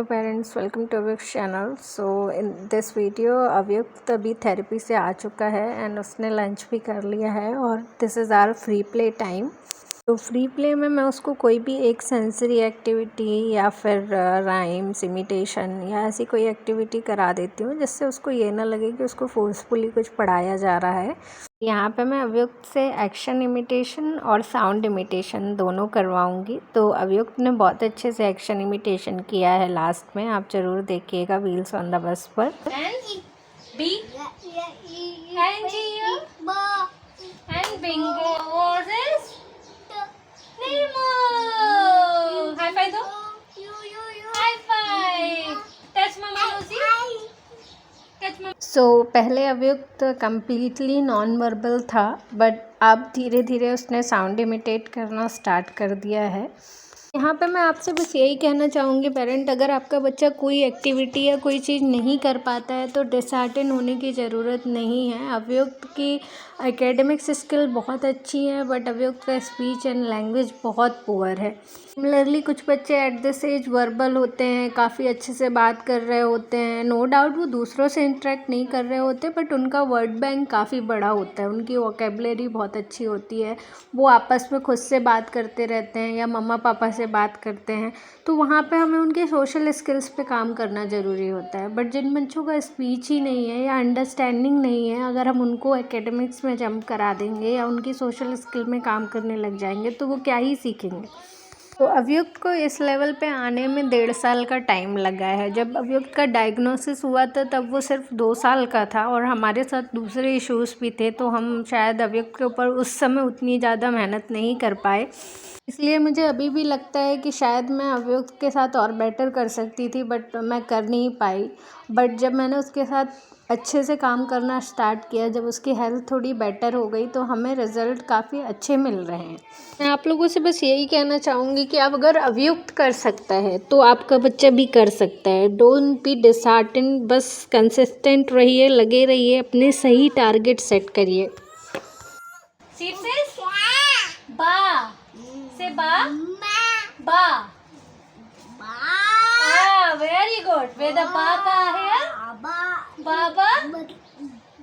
Hello parents, welcome to Avyukt channel. So in this video Avyukt अभी therapy से आ चुका है एंड उसने लंच भी कर लिया है और this is our free play time. तो फ्री प्ले में मैं उसको कोई भी एक सेंसरी एक्टिविटी या फिर राइम्स, इमिटेशन या ऐसी कोई एक्टिविटी करा देती हूँ जिससे उसको ये ना लगे कि उसको फोर्सफुली कुछ पढ़ाया जा रहा है। यहाँ पे मैं अव्युक्त से एक्शन इमिटेशन और साउंड इमिटेशन दोनों करवाऊँगी। तो अव्युक्त ने बहुत अच्छे से एक्शन इमिटेशन किया है लास्ट में, आप ज़रूर देखिएगा व्हील्स ऑन द बस पर। And bingo was Nemo. High five दो. High five. Touch mama Rosie. Touch mama. सो पहले अव्युक्त कम्प्लीटली नॉन वर्बल था, बट अब धीरे धीरे उसने साउंड इमिटेट करना स्टार्ट कर दिया है। यहाँ पे मैं आपसे बस यही कहना चाहूँगी पेरेंट, अगर आपका बच्चा कोई एक्टिविटी या कोई चीज़ नहीं कर पाता है तो डिसहार्टन होने की ज़रूरत नहीं है। अव्युक्त की एकेडमिक्स स्किल बहुत अच्छी है, बट अव्युक्त का स्पीच एंड लैंग्वेज बहुत पुअर है। सिमिलरली कुछ बच्चे एट दिस एज वर्बल होते हैं, काफ़ी अच्छे से बात कर रहे होते हैं। नो डाउट वो दूसरों से इंटरेक्ट नहीं कर रहे होते, बट उनका वर्ड बैंक काफ़ी बड़ा होता है, उनकी वोकेबलरी बहुत अच्छी होती है। वो आपस में खुद से बात करते रहते हैं या मम्मा पापा से बात करते हैं। तो वहाँ पे हमें उनके सोशल स्किल्स पे काम करना ज़रूरी होता है। बट जिन बच्चों का स्पीच ही नहीं है या अंडरस्टैंडिंग नहीं है, अगर हम उनको एकेडमिक्स में जंप करा देंगे या उनकी सोशल स्किल में काम करने लग जाएंगे तो वो क्या ही सीखेंगे। तो अव्युक्त को इस लेवल पे आने में 1.5 साल का टाइम लगा है। जब अव्युक्त का डायग्नोसिस हुआ था तब वो सिर्फ 2 साल का था और हमारे साथ दूसरे इश्यूज़ भी थे, तो हम शायद अव्युक्त के ऊपर उस समय उतनी ज़्यादा मेहनत नहीं कर पाए। इसलिए मुझे अभी भी लगता है कि शायद मैं अव्युक्त के साथ और बेटर कर सकती थी, बट मैं कर नहीं पाई। बट जब मैंने उसके साथ अच्छे से काम करना स्टार्ट किया, जब उसकी हेल्थ थोड़ी बेटर हो गई, तो हमें रिज़ल्ट काफ़ी अच्छे मिल रहे हैं। मैं आप लोगों से बस यही कहना चाहूँगी कि आप अगर अव्युक्त कर सकता है तो आपका बच्चा भी कर सकता है। डोंट बी डिसहार्टेंड, बस कंसिस्टेंट रहिए, लगे रहिए, अपने सही टारगेट सेट करिए। Seed says ba. Say ba. Ba. Ah, very good. Where the ba ka here? Baba.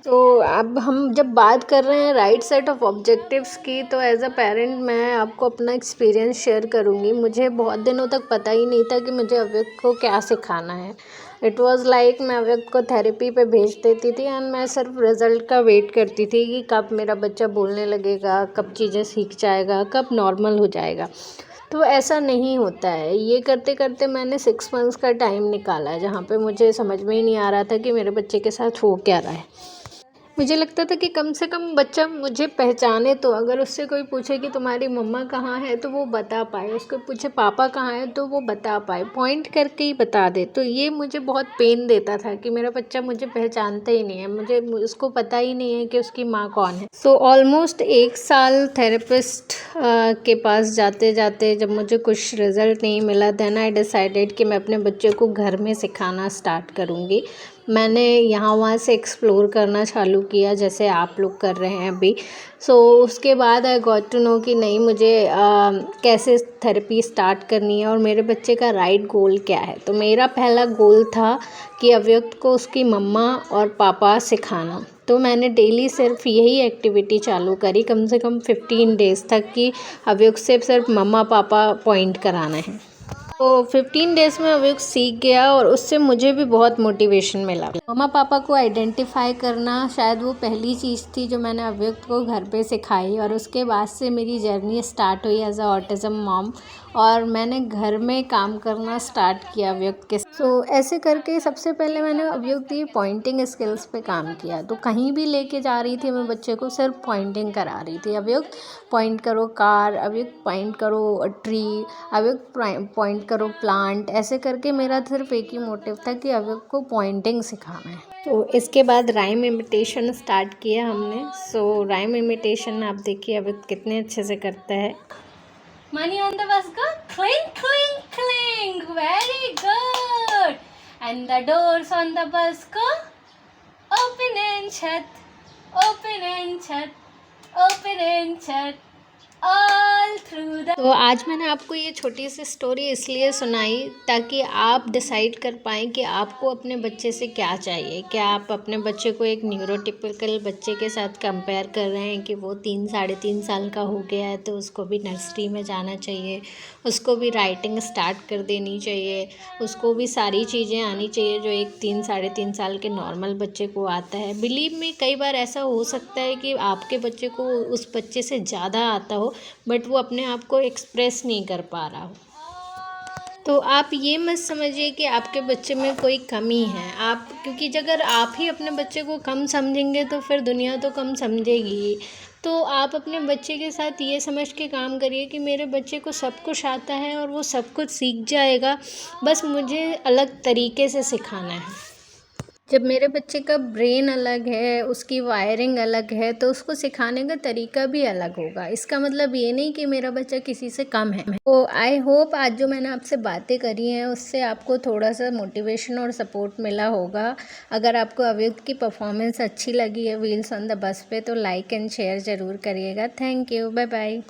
तो अब हम जब बात कर रहे हैं राइट सेट ऑफ ऑब्जेक्टिव्स की, तो एज अ पेरेंट मैं आपको अपना एक्सपीरियंस शेयर करूँगी। मुझे बहुत दिनों तक पता ही नहीं था कि मुझे अव्यक्त को क्या सिखाना है। इट वाज लाइक मैं अव्यक्त को थेरेपी पे भेज देती थी एंड मैं सिर्फ रिज़ल्ट का वेट करती थी कि कब मेरा बच्चा बोलने लगेगा, कब चीज़ें सीख जाएगा, कब नॉर्मल हो जाएगा। तो ऐसा नहीं होता है। ये करते करते मैंने 6 मंथ्स का टाइम निकाला, जहाँ पे मुझे समझ में ही नहीं आ रहा था कि मेरे बच्चे के साथ हो क्या रहा है। मुझे लगता था कि कम से कम बच्चा मुझे पहचाने, तो अगर उससे कोई पूछे कि तुम्हारी मम्मा कहाँ है तो वो बता पाए, उसको पूछे पापा कहाँ है तो वो बता पाए, पॉइंट करके ही बता दे। तो ये मुझे बहुत पेन देता था कि मेरा बच्चा मुझे पहचानता ही नहीं है, मुझे उसको पता ही नहीं है कि उसकी माँ कौन है। सो ऑलमोस्ट 1 साल थेरेपिस्ट के पास जाते जाते जब मुझे कुछ रिज़ल्ट नहीं मिला, देन आई डिसाइडेड कि मैं अपने बच्चे को घर में सिखाना स्टार्ट करूँगी। मैंने यहाँ वहाँ से एक्सप्लोर करना चालू किया जैसे आप लोग कर रहे हैं अभी। सो उसके बाद आई गॉट टू नो कि नहीं, मुझे कैसे थेरेपी स्टार्ट करनी है और मेरे बच्चे का राइट गोल क्या है। तो मेरा पहला गोल था कि अव्यक्त को उसकी मम्मा और पापा सिखाना। तो मैंने डेली सिर्फ यही एक्टिविटी चालू करी, कम से कम 15 डेज़ तक, कि अव्यक्त से सिर्फ मम्मा पापा पॉइंट कराना है। तो 15 डेज़ में अव्यक्त सीख गया और उससे मुझे भी बहुत मोटिवेशन मिला। मम्मा पापा को आइडेंटिफाई करना शायद वो पहली चीज़ थी जो मैंने अव्यक्त को घर पे सिखाई, और उसके बाद से मेरी जर्नी स्टार्ट हुई एज अ ऑटिज़म मॉम, और मैंने घर में काम करना स्टार्ट किया अव्यक्त के। सो ऐसे करके सबसे पहले मैंने अव्यक्त की पॉइंटिंग स्किल्स पे काम किया। तो कहीं भी लेके जा रही थी मैं बच्चे को, सिर्फ पॉइंटिंग करा रही थी। अव्यक्त पॉइंट करो कार, अव्यक्त पॉइंट करो ट्री, अव्यक्त पॉइंट करो प्लांट। ऐसे करके मेरा सिर्फ एक ही मोटिव था कि अव्यक्त को पॉइंटिंग सिखाना है। तो इसके बाद राइम इमिटेशन स्टार्ट किया हमने। सो राइम इमिटेशन आप देखिए अव्यक्त कितने अच्छे से करता है। Money on the bus go clink clink clink. Very good. And the doors on the bus go open and shut, open and shut, open and shut. all through the. तो आज मैंने आपको ये छोटी सी स्टोरी इसलिए सुनाई ताकि आप डिसाइड कर पाएँ कि आपको अपने बच्चे से क्या चाहिए। क्या आप अपने बच्चे को एक न्यूरोटिपिकल बच्चे के साथ कंपेयर कर रहे हैं कि वो 3 साढ़े 3 साल का हो गया है तो उसको भी नर्सरी में जाना चाहिए, उसको भी राइटिंग स्टार्ट कर देनी चाहिए, उसको भी सारी चीज़ें आनी चाहिए जो एक 3 साढ़े 3 साल के नॉर्मल बच्चे को आता है। बिलीव मी, कई बार ऐसा हो सकता है कि आपके बच्चे को उस बच्चे से ज़्यादा आता हो, बट वो अपने आप को एक्सप्रेस नहीं कर पा रहा हो। तो आप ये मत समझिए कि आपके बच्चे में कोई कमी है। आप, क्योंकि अगर आप ही अपने बच्चे को कम समझेंगे तो फिर दुनिया तो कम समझेगी ही। तो आप अपने बच्चे के साथ ये समझ के काम करिए कि मेरे बच्चे को सब कुछ आता है और वो सब कुछ सीख जाएगा, बस मुझे अलग तरीके से सिखाना है। जब मेरे बच्चे का ब्रेन अलग है, उसकी वायरिंग अलग है, तो उसको सिखाने का तरीका भी अलग होगा। इसका मतलब ये नहीं कि मेरा बच्चा किसी से कम है। तो आई होप आज जो मैंने आपसे बातें करी हैं उससे आपको थोड़ा सा मोटिवेशन और सपोर्ट मिला होगा। अगर आपको अवयुक्त की परफॉर्मेंस अच्छी लगी है व्हील्स ऑन द बस पे तो लाइक एंड शेयर ज़रूर करिएगा। Thank you, bye bye.